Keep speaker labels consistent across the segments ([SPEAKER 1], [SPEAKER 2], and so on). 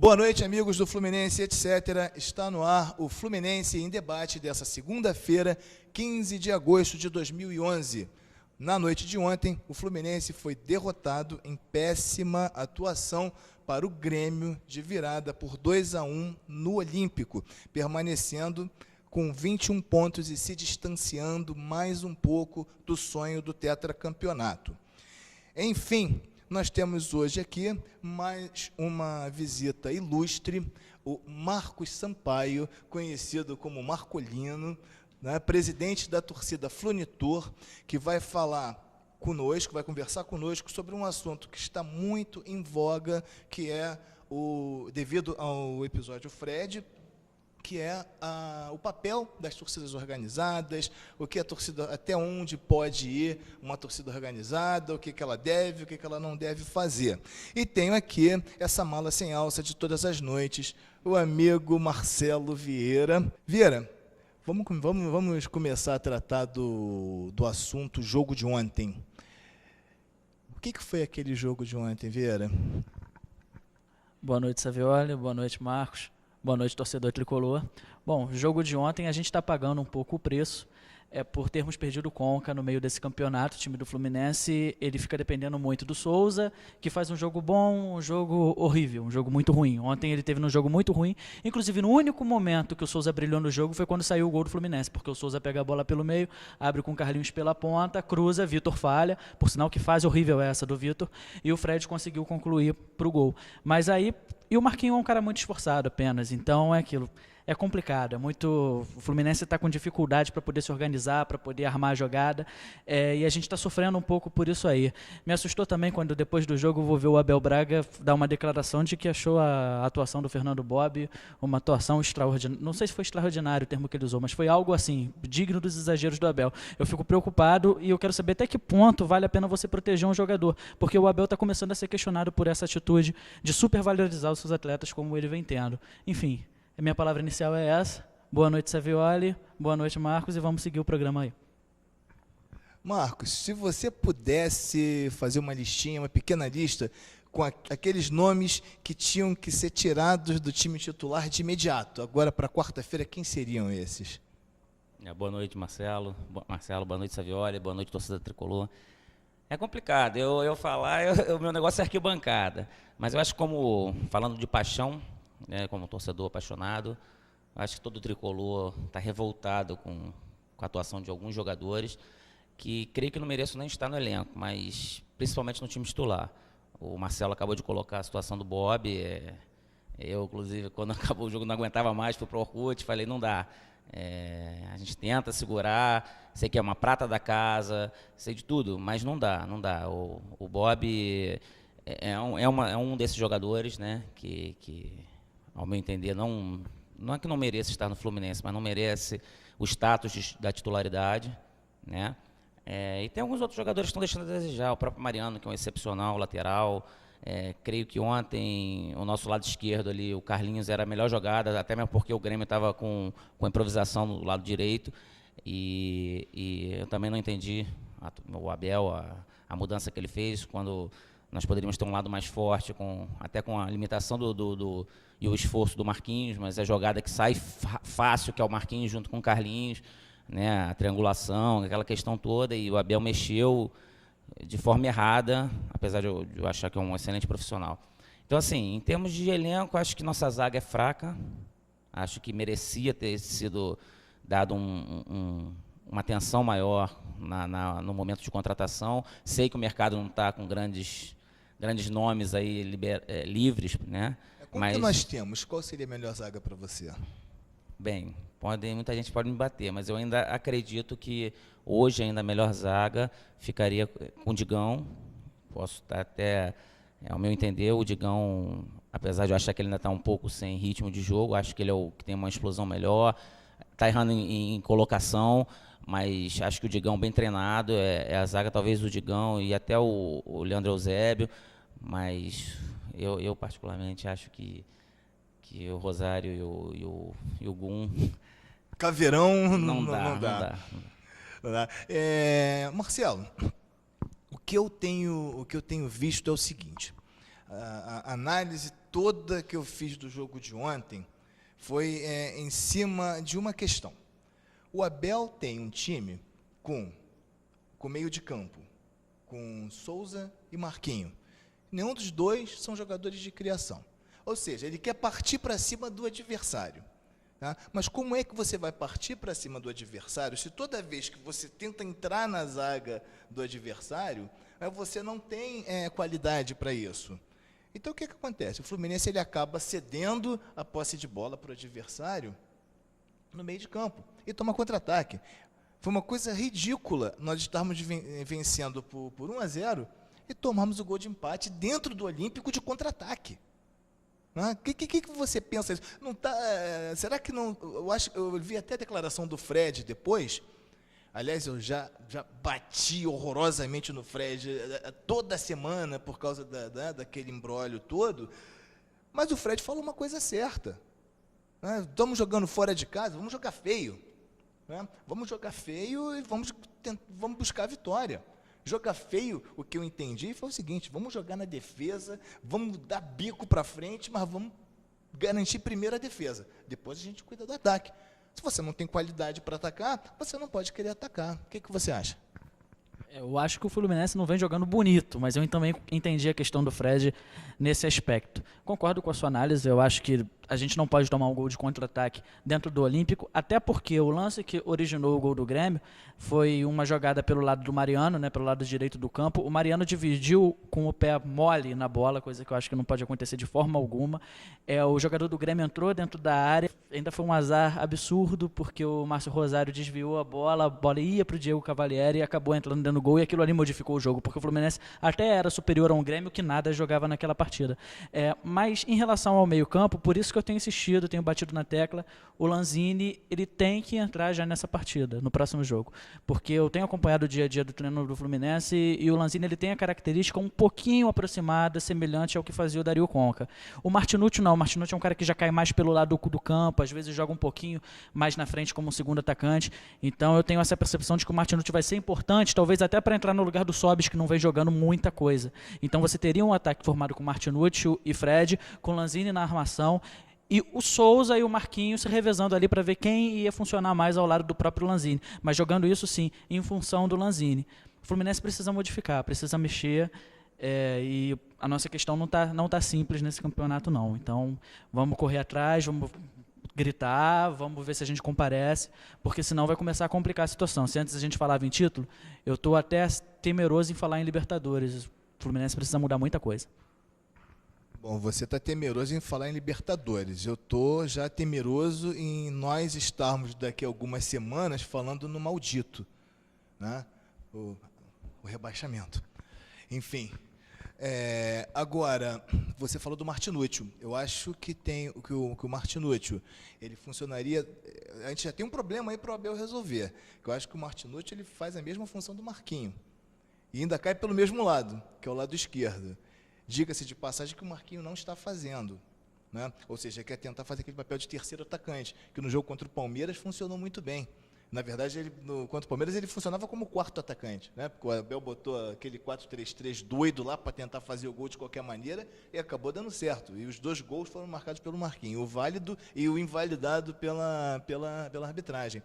[SPEAKER 1] Boa noite, amigos do Fluminense, etc. Está no ar o Fluminense em Debate dessa segunda-feira, 15 de agosto de 2011. Na noite de ontem, o Fluminense foi derrotado em péssima atuação para o Grêmio de virada por 2-1 no Olímpico, permanecendo com 21 pontos e se distanciando mais um pouco do sonho do tetracampeonato. Enfim, nós temos hoje aqui mais uma visita ilustre, o Marcos Sampaio, conhecido como Marcolino, né, presidente da torcida Flunitor, que vai falar conosco, vai conversar conosco sobre um assunto que está muito em voga, que é, devido ao episódio Fred, que é o papel das torcidas organizadas, o que a torcida, até onde pode ir uma torcida organizada, o que ela deve, o que ela não deve fazer. E tenho aqui essa mala sem alça de todas as noites, o amigo Marcelo Vieira. Vieira, vamos começar a tratar do assunto jogo de ontem. O que foi aquele jogo de ontem, Vieira?
[SPEAKER 2] Boa noite, Savioli. Boa noite, Marcos. Boa noite, torcedor tricolor. Bom, jogo de ontem a gente está pagando um pouco o preço por termos perdido o Conca no meio desse campeonato. O time do Fluminense ele fica dependendo muito do Souza, que faz um jogo bom, um jogo horrível, um jogo muito ruim. Ontem ele teve um jogo muito ruim, inclusive no único momento que o Souza brilhou no jogo foi quando saiu o gol do Fluminense, porque o Souza pega a bola pelo meio, abre com o Carlinhos pela ponta, cruza, Vitor falha, por sinal que fase horrível é essa do Vitor, e o Fred conseguiu concluir para o gol. Mas aí, e o Marquinhos é um cara muito esforçado apenas, então é aquilo. É complicado, o Fluminense está com dificuldade para poder se organizar, para poder armar a jogada, e a gente está sofrendo um pouco por isso aí. Me assustou também quando depois do jogo eu vou ver o Abel Braga dar uma declaração de que achou a atuação do Fernando Bobb uma atuação extraordinária. Não sei se foi extraordinário o termo que ele usou, mas foi algo assim, digno dos exageros do Abel. Eu fico preocupado e eu quero saber até que ponto vale a pena você proteger um jogador, porque o Abel está começando a ser questionado por essa atitude de supervalorizar os seus atletas como ele vem tendo. Enfim, a minha palavra inicial é essa. Boa noite, Savioli. Boa noite, Marcos. E vamos seguir o programa aí.
[SPEAKER 1] Marcos, se você pudesse fazer uma listinha, uma pequena lista, com aqueles nomes que tinham que ser tirados do time titular de imediato, agora para quarta-feira, quem seriam esses?
[SPEAKER 3] Boa noite, Marcelo. Boa noite, Savioli. Boa noite, torcida tricolor. É complicado. Eu falar, o meu negócio é arquibancada. Mas eu acho que falando de paixão, como torcedor apaixonado, acho que todo tricolor está revoltado com a atuação de alguns jogadores que creio que não mereçam nem estar no elenco, mas principalmente no time titular. O Marcelo acabou de colocar a situação do Bobb. Eu, inclusive, quando acabou o jogo, não aguentava mais, fui para o Orkut, falei, não dá. A gente tenta segurar, sei que é uma prata da casa, sei de tudo, mas não dá. O Bobb é um desses jogadores, né, que ao meu entender, não é que não mereça estar no Fluminense, mas não merece o status da titularidade, né? E tem alguns outros jogadores que estão deixando a desejar, o próprio Mariano, que é um excepcional lateral. Creio que ontem, o nosso lado esquerdo ali, o Carlinhos era a melhor jogada, até mesmo porque o Grêmio estava com improvisação no lado direito, e eu também não entendi o Abel, a mudança que ele fez, quando nós poderíamos ter um lado mais forte, até com a limitação e o esforço do Marquinhos, mas a jogada que sai fácil, que é o Marquinhos junto com o Carlinhos, né, a triangulação, aquela questão toda, e o Abel mexeu de forma errada, apesar de eu achar que é um excelente profissional. Então, assim, em termos de elenco, acho que nossa zaga é fraca, acho que merecia ter sido dado uma atenção maior no momento de contratação. Sei que o mercado não está com grandes nomes aí livres, né?
[SPEAKER 1] Como que nós temos? Qual seria a melhor zaga para você?
[SPEAKER 3] Bem, muita gente pode me bater, mas eu ainda acredito que hoje ainda a melhor zaga ficaria com o Digão. Posso até, ao meu entender, o Digão, apesar de eu achar que ele ainda está um pouco sem ritmo de jogo, acho que ele é o que tem uma explosão melhor, está errando em colocação, mas acho que o Digão bem treinado, é a zaga talvez do Digão e até o Leandro Eusébio, mas eu particularmente acho que o Rosário e o Gum...
[SPEAKER 1] Caveirão
[SPEAKER 3] não dá.
[SPEAKER 1] Marcelo, o que eu tenho visto é o seguinte, a análise toda que eu fiz do jogo de ontem foi em cima de uma questão. O Abel tem um time com meio de campo, com Souza e Marquinho. Nenhum dos dois são jogadores de criação. Ou seja, ele quer partir para cima do adversário. Tá? Mas como é que você vai partir para cima do adversário se toda vez que você tenta entrar na zaga do adversário, você não tem qualidade para isso? Então, o que acontece? O Fluminense ele acaba cedendo a posse de bola para o adversário no meio de campo e toma contra-ataque. Foi uma coisa ridícula nós estarmos vencendo por 1-0 e tomarmos o gol de empate dentro do Olímpico de contra-ataque. O que você pensa isso? Não tá, será que não... Eu vi até a declaração do Fred depois. Aliás, eu já bati horrorosamente no Fred toda semana por causa daquele imbróglio todo. Mas o Fred falou uma coisa certa. Estamos jogando fora de casa, vamos jogar feio. Vamos jogar feio e vamos buscar a vitória. Jogar feio, o que eu entendi foi o seguinte: vamos jogar na defesa, vamos dar bico para frente, mas vamos garantir primeiro a defesa. Depois a gente cuida do ataque. Se você não tem qualidade para atacar, você não pode querer atacar. O que você acha?
[SPEAKER 2] Eu acho que o Fluminense não vem jogando bonito, mas eu também entendi a questão do Fred nesse aspecto. Concordo com a sua análise, eu acho que a gente não pode tomar um gol de contra-ataque dentro do Olímpico, até porque o lance que originou o gol do Grêmio foi uma jogada pelo lado do Mariano, pelo lado direito do campo. O Mariano dividiu com o pé mole na bola, coisa que eu acho que não pode acontecer de forma alguma. O jogador do Grêmio entrou dentro da área, ainda foi um azar absurdo, porque o Márcio Rosário desviou a bola ia para o Diego Cavalieri e acabou entrando dentro do gol, e aquilo ali modificou o jogo, porque o Fluminense até era superior a um Grêmio que nada jogava naquela partida. Mas em relação ao meio-campo, por isso que eu tenho insistido, tenho batido na tecla, o Lanzini ele tem que entrar já nessa partida, no próximo jogo, porque eu tenho acompanhado o dia a dia do treino do Fluminense e o Lanzini ele tem a característica um pouquinho aproximada, semelhante ao que fazia o Dario Conca. O Martinucci não, o Martinucci é um cara que já cai mais pelo lado do campo, às vezes joga um pouquinho mais na frente como um segundo atacante, então eu tenho essa percepção de que o Martinucci vai ser importante, talvez até para entrar no lugar do Sobis, que não vem jogando muita coisa. Então você teria um ataque formado com Martinucci e Fred, com Lanzini na armação, e o Souza e o Marquinhos se revezando ali para ver quem ia funcionar mais ao lado do próprio Lanzini. Mas jogando isso, sim, em função do Lanzini. O Fluminense precisa modificar, precisa mexer, e a nossa questão não tá simples nesse campeonato, não. Então, vamos correr atrás, vamos gritar, vamos ver se a gente comparece, porque senão vai começar a complicar a situação. Se antes a gente falava em título, eu estou até temeroso em falar em Libertadores. O Fluminense precisa mudar muita coisa.
[SPEAKER 1] Bom, você está temeroso em falar em Libertadores. Eu estou já temeroso em nós estarmos daqui a algumas semanas falando no maldito, né? O rebaixamento. Enfim, agora, você falou do Martinucci. Eu acho que o Martinucci, ele funcionaria... A gente já tem um problema aí para o Abel resolver. Eu acho que o Martinucci ele faz a mesma função do Marquinho. E ainda cai pelo mesmo lado, que é o lado esquerdo. Diga-se de passagem que o Marquinho não está fazendo, né? Ou seja, quer tentar fazer aquele papel de terceiro atacante, que no jogo contra o Palmeiras funcionou muito bem. Na verdade, contra o Palmeiras ele funcionava como quarto atacante, né? Porque o Abel botou aquele 4-3-3 doido lá para tentar fazer o gol de qualquer maneira e acabou dando certo. E os 2 gols foram marcados pelo Marquinho, o válido e o invalidado pela arbitragem.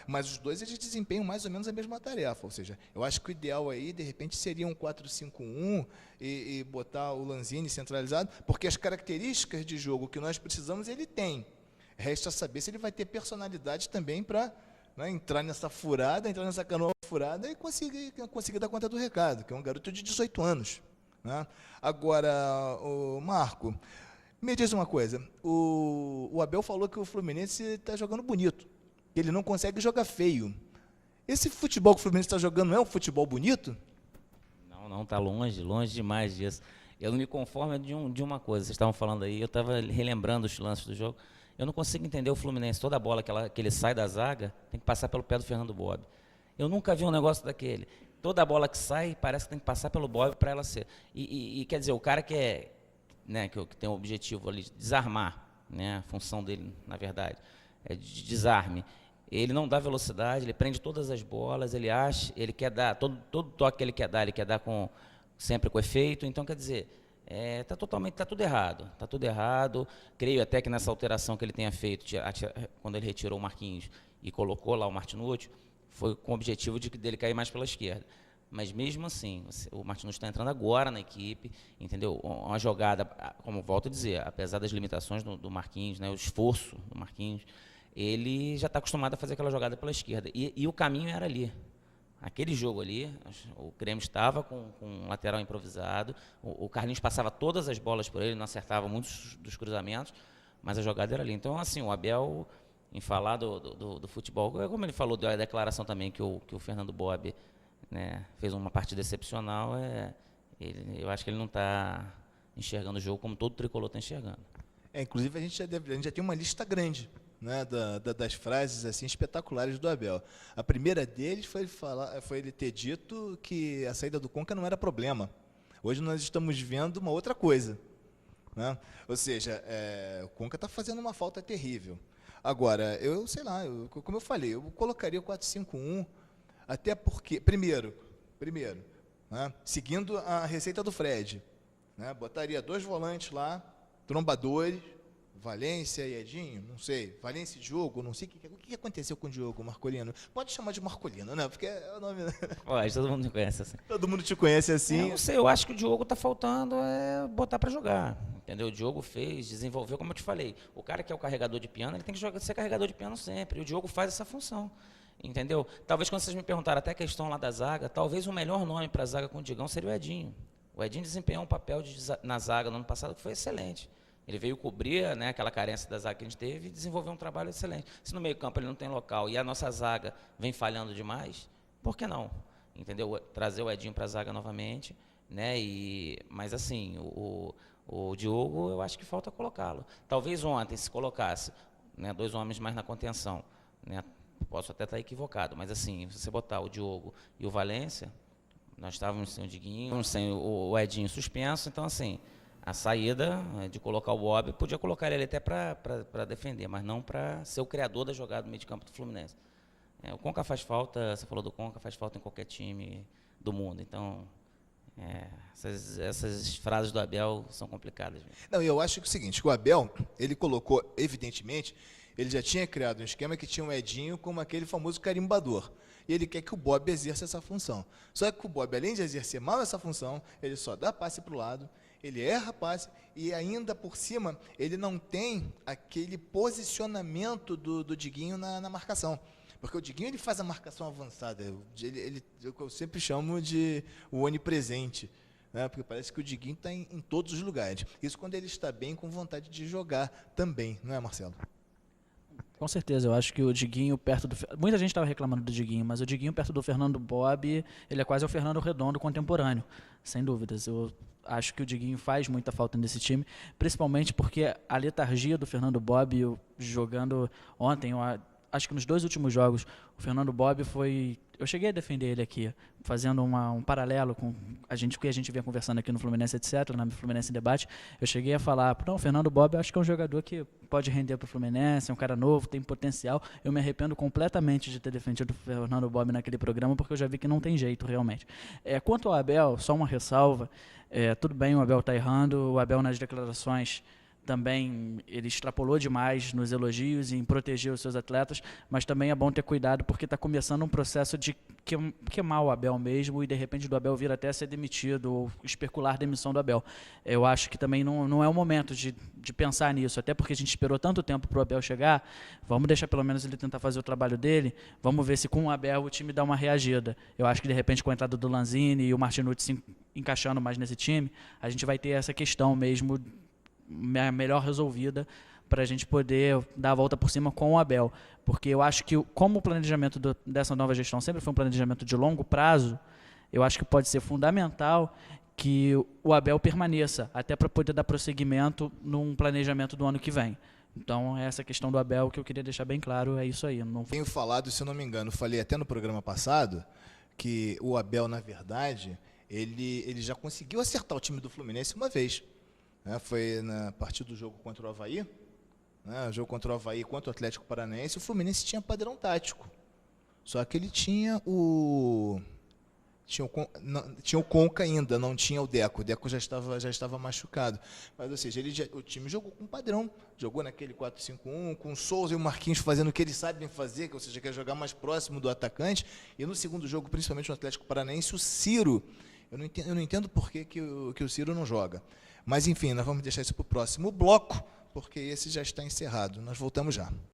[SPEAKER 1] Mas os dois eles desempenham mais ou menos a mesma tarefa, ou seja, eu acho que o ideal aí, de repente, seria um 4-5-1 e botar o Lanzini centralizado, porque as características de jogo que nós precisamos, ele tem. Resta saber se ele vai ter personalidade também para entrar nessa furada, entrar nessa canoa furada e conseguir dar conta do recado, que é um garoto de 18 anos. Né? Agora, Marco, me diz uma coisa, o Abel falou que o Fluminense está jogando bonito, ele não consegue jogar feio. Esse futebol que o Fluminense está jogando não é um futebol bonito?
[SPEAKER 3] Não, está longe demais disso. Eu não me conformo de uma coisa, vocês estavam falando aí, eu estava relembrando os lances do jogo, eu não consigo entender o Fluminense, toda bola que ele sai da zaga, tem que passar pelo pé do Fernando Bob. Eu nunca vi um negócio daquele. Toda bola que sai, parece que tem que passar pelo Bob para ela ser. E quer dizer, o cara que tem o objetivo ali de desarmar, né, a função dele, na verdade, é de desarme. Ele não dá velocidade, ele prende todas as bolas, ele quer dar, todo toque que ele quer dar sempre com efeito. Então, quer dizer, Tá tudo errado, tá tudo errado. Creio até que nessa alteração que ele tenha feito, quando ele retirou o Marquinhos e colocou lá o Martinútil, foi com o objetivo dele cair mais pela esquerda. Mas mesmo assim, o Martinútil está entrando agora na equipe, entendeu? Uma jogada, como volto a dizer, apesar das limitações do Marquinhos, né, o esforço do Marquinhos, ele já está acostumado a fazer aquela jogada pela esquerda. E o caminho era ali. Aquele jogo ali, o Grêmio estava com um lateral improvisado, o Carlinhos passava todas as bolas por ele, não acertava muitos dos cruzamentos, mas a jogada era ali. Então, assim, o Abel, em falar do futebol, como ele falou da declaração também que o Fernando Bob, né, fez uma partida excepcional, eu acho que ele não está enxergando o jogo como todo tricolor está enxergando.
[SPEAKER 1] Inclusive, a gente já tem uma lista grande, né, das frases assim espetaculares do Abel. A primeira deles foi ele ter dito que a saída do Conca não era problema. Hoje nós estamos vendo uma outra coisa, né? Ou seja, o Conca está fazendo uma falta terrível. Agora, eu sei lá, como eu falei, eu colocaria o 4-5-1, até porque, primeiro, né, seguindo a receita do Fred, né, botaria 2 volantes lá, trombadores, Valência e Edinho, não sei, Valência e Diogo, não sei o que aconteceu com o Diogo Marcolino. Pode chamar de Marcolino, né? Porque é o nome.
[SPEAKER 3] Pode, todo mundo me conhece assim.
[SPEAKER 1] Todo mundo te conhece assim.
[SPEAKER 3] Eu não sei, eu acho que o Diogo está faltando botar para jogar. Entendeu? O Diogo desenvolveu, como eu te falei. O cara que é o carregador de piano, ele tem que ser carregador de piano sempre. E o Diogo faz essa função. Entendeu? Talvez quando vocês me perguntaram até a questão lá da zaga, talvez o melhor nome para a zaga com o Digão seria o Edinho. O Edinho desempenhou um papel na zaga no ano passado que foi excelente. Ele veio cobrir, né, aquela carência da zaga que a gente teve e desenvolveu um trabalho excelente. Se no meio campo ele não tem local e a nossa zaga vem falhando demais, por que não? Entendeu? Trazer o Edinho para a zaga novamente, né? Mas assim, o Diogo, eu acho que falta colocá-lo. Talvez ontem, se colocasse, né, 2 homens mais na contenção, né, posso até estar equivocado, mas assim, se você botar o Diogo e o Valência, nós estávamos sem o Diguinho, sem o Edinho suspenso, então assim, a saída de colocar o Bob, podia colocar ele até para defender, mas não para ser o criador da jogada do meio de campo do Fluminense. O Conca faz falta, você falou do Conca, faz falta em qualquer time do mundo. Então, essas frases do Abel são complicadas.
[SPEAKER 1] Não, eu acho que é o seguinte, que o Abel, ele colocou, evidentemente, ele já tinha criado um esquema que tinha o Edinho como aquele famoso carimbador. E ele quer que o Bob exerça essa função. Só que o Bob, além de exercer mal essa função, ele só dá passe para o lado, ele erra passe e ainda por cima ele não tem aquele posicionamento do Diguinho na marcação. Porque o Diguinho ele faz a marcação avançada, eu sempre chamo de o onipresente, né? Porque parece que o Diguinho está em todos os lugares. Isso quando ele está bem com vontade de jogar também, não é, Marcelo?
[SPEAKER 2] Com certeza, eu acho que o Diguinho perto do... Muita gente estava reclamando do Diguinho, mas o Diguinho perto do Fernando Bob, ele é quase o Fernando Redondo contemporâneo, sem dúvidas. Eu acho que o Diguinho faz muita falta nesse time, principalmente porque a letargia do Fernando Bob jogando ontem, acho que nos 2 últimos jogos, o Fernando Bob foi... Eu cheguei a defender ele aqui, fazendo um paralelo com o que a gente vinha conversando aqui no Fluminense, etc., na Fluminense em Debate. Eu cheguei a falar, não, o Fernando Bob eu acho que é um jogador que pode render para o Fluminense, é um cara novo, tem potencial. Eu me arrependo completamente de ter defendido o Fernando Bob naquele programa, porque eu já vi que não tem jeito, realmente. Quanto ao Abel, só uma ressalva, tudo bem, o Abel está errando, o Abel nas declarações também ele extrapolou demais nos elogios e em proteger os seus atletas, mas também é bom ter cuidado porque está começando um processo de queimar o Abel mesmo e de repente do Abel vir até a ser demitido ou especular a demissão do Abel. Eu acho que também não é o momento de pensar nisso, até porque a gente esperou tanto tempo para o Abel chegar, vamos deixar pelo menos ele tentar fazer o trabalho dele, vamos ver se com o Abel o time dá uma reagida. Eu acho que de repente com a entrada do Lanzini e o Martinútil se encaixando mais nesse time, a gente vai ter essa questão mesmo melhor resolvida para a gente poder dar a volta por cima com o Abel. Porque eu acho que, como o planejamento dessa nova gestão sempre foi um planejamento de longo prazo, eu acho que pode ser fundamental que o Abel permaneça, até para poder dar prosseguimento num planejamento do ano que vem. Então, essa questão do Abel que eu queria deixar bem claro, é isso aí.
[SPEAKER 1] Tenho falado, se eu não me engano, falei até no programa passado, que o Abel, na verdade, ele já conseguiu acertar o time do Fluminense uma vez. Foi na partida do jogo contra o Avaí, o jogo contra o Avaí contra o Atlético Paranaense, o Fluminense tinha padrão tático, só que ele tinha Tinha o Conca ainda, não tinha o Deco. O Deco já estava machucado. Mas, ou seja, o time jogou com padrão. Jogou naquele 4-5-1, com o Souza e o Marquinhos fazendo o que eles sabem fazer, que, ou seja, quer jogar mais próximo do atacante. E no segundo jogo, principalmente no Atlético Paranaense, o Ciro. Eu não entendo por que o Ciro não joga. Mas, enfim, nós vamos deixar isso para o próximo bloco, porque esse já está encerrado. Nós voltamos já.